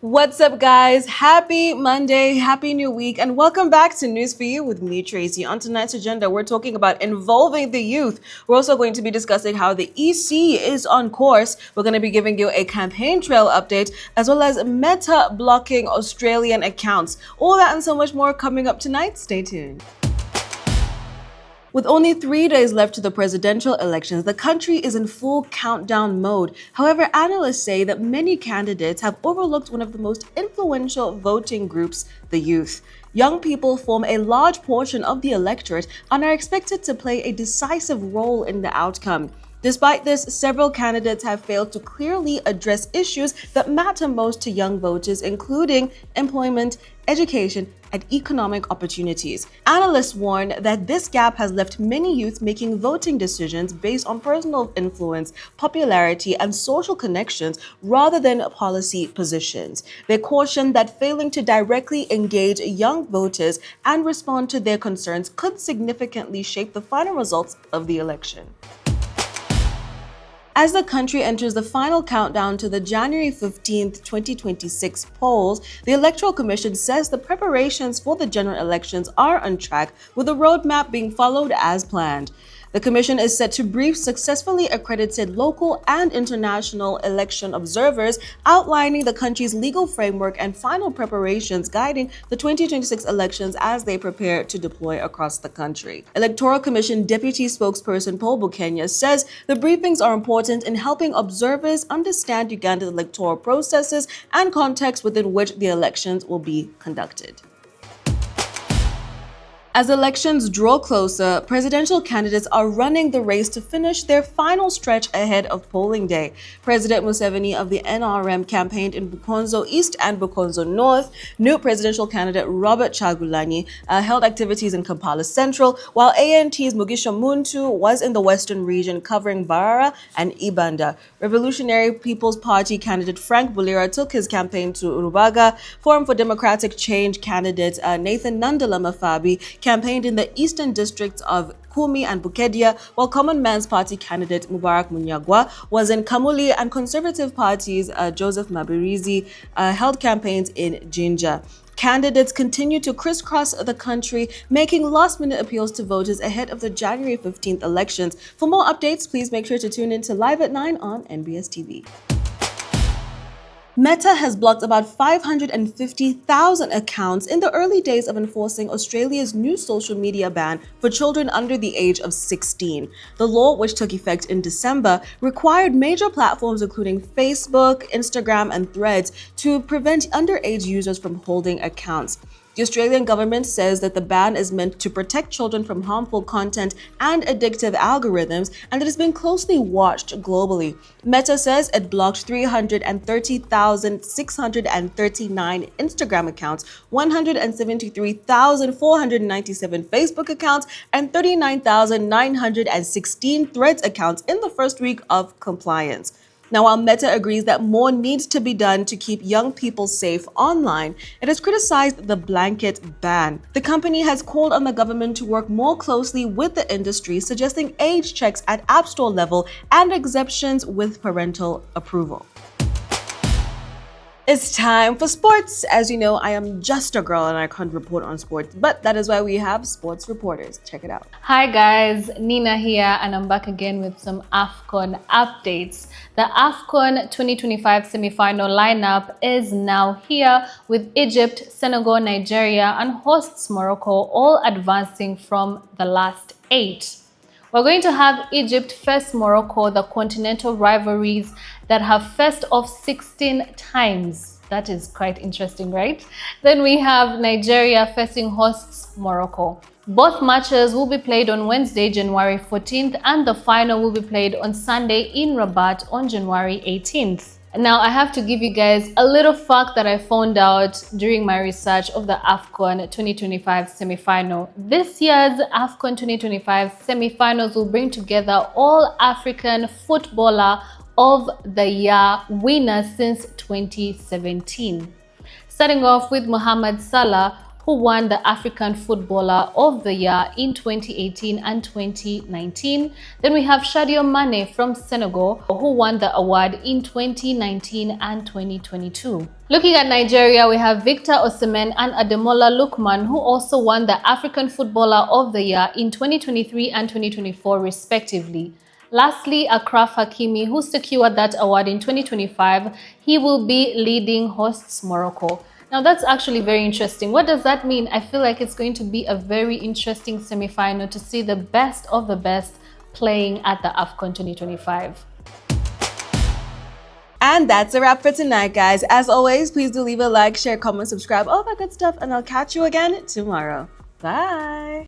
What's up, guys? Happy Monday, happy new week, and welcome back to News for You with me, Tracy. On tonight's agenda, we're talking about involving the youth. We're also going to be discussing how the EC is on course. We're going to be giving you a campaign trail update, as well as Meta blocking Australian accounts. All that and so much more coming up tonight. Stay tuned. With only 3 days left to the presidential elections, the country is in full countdown mode. However, analysts say that many candidates have overlooked one of the most influential voting groups, the youth. Young people form a large portion of the electorate and are expected to play a decisive role in the outcome. Despite this, several candidates have failed to clearly address issues that matter most to young voters, including employment, education, and economic opportunities. Analysts warn that this gap has left many youth making voting decisions based on personal influence, popularity, and social connections rather than policy positions. They caution that failing to directly engage young voters and respond to their concerns could significantly shape the final results of the election. As the country enters the final countdown to the January 15th, 2026 polls, the Electoral Commission says the preparations for the general elections are on track, with the roadmap being followed as planned. The Commission is set to brief successfully accredited local and international election observers, outlining the country's legal framework and final preparations guiding the 2026 elections as they prepare to deploy across the country. Electoral Commission Deputy Spokesperson Paul Bukonzo says the briefings are important in helping observers understand Uganda's electoral processes and context within which the elections will be conducted. As elections draw closer, presidential candidates are running the race to finish their final stretch ahead of polling day. President Museveni of the NRM campaigned in Bukonzo East and Bukonzo North. New presidential candidate Robert Kyagulanyi held activities in Kampala Central, while ANT's Mugisha Muntu was in the western region covering Mbarara and Ibanda. Revolutionary People's Party candidate Frank Bulira took his campaign to Urubaga. Forum for Democratic Change candidate Nathan Nandala Mafabi campaigned in the eastern districts of Kumi and Bukedia, while Common Man's Party candidate Mubarak Munyagwa was in Kamuli, and Conservative Party's Joseph Mabirizi held campaigns in Jinja. Candidates continue to crisscross the country, making last-minute appeals to voters ahead of the January 15th elections. For more updates, please make sure to tune in to Live at 9 on NBS TV. Meta has blocked about 550,000 accounts in the early days of enforcing Australia's new social media ban for children under the age of 16. The law, which took effect in December, required major platforms including Facebook, Instagram, and Threads to prevent underage users from holding accounts. The Australian government says that the ban is meant to protect children from harmful content and addictive algorithms, and it has been closely watched globally. Meta says it blocked 330,639 Instagram accounts, 173,497 Facebook accounts, and 39,916 Threads accounts in the first week of compliance. Now, while Meta agrees that more needs to be done to keep young people safe online, it has criticized the blanket ban. The company has called on the government to work more closely with the industry, suggesting age checks at App Store level and exemptions with parental approval. It's time for sports. As you know, I am just a girl and I can't report on sports, but that is why we have sports reporters. Check it out. Hi guys, Nina here, and I'm back again with some AFCON updates. The AFCON 2025 semi-final lineup is now here, with Egypt, Senegal, Nigeria, and hosts Morocco all advancing from the last 8. We're going to have Egypt face Morocco, the continental rivalries that have faced off 16 times. That is quite interesting, right? Then we have Nigeria facing hosts Morocco. Both matches will be played on Wednesday, January 14th, and the final will be played on Sunday in Rabat on January 18th. Now, I have to give you guys a little fact that I found out during my research of the AFCON 2025 semi-final. This year's AFCON 2025 semi-finals will bring together all African footballer of the year winners since 2017. Starting off with Mohamed Salah, who won the African Footballer of the Year in 2018 and 2019. Then we have Sadio Mane from Senegal, who won the award in 2019 and 2022. Looking at Nigeria, we have Victor Osimhen and Ademola Lookman, who also won the African Footballer of the Year in 2023 and 2024 respectively. Lastly, Achraf Hakimi, who secured that award in 2025, he will be leading hosts Morocco. Now that's actually very interesting. What does that mean? I feel like it's going to be a very interesting semi-final to see the best of the best playing at the AFCON 2025. And that's a wrap for tonight, guys. As always, please do leave a like, share, comment, subscribe, all that good stuff, and I'll catch you again tomorrow. Bye.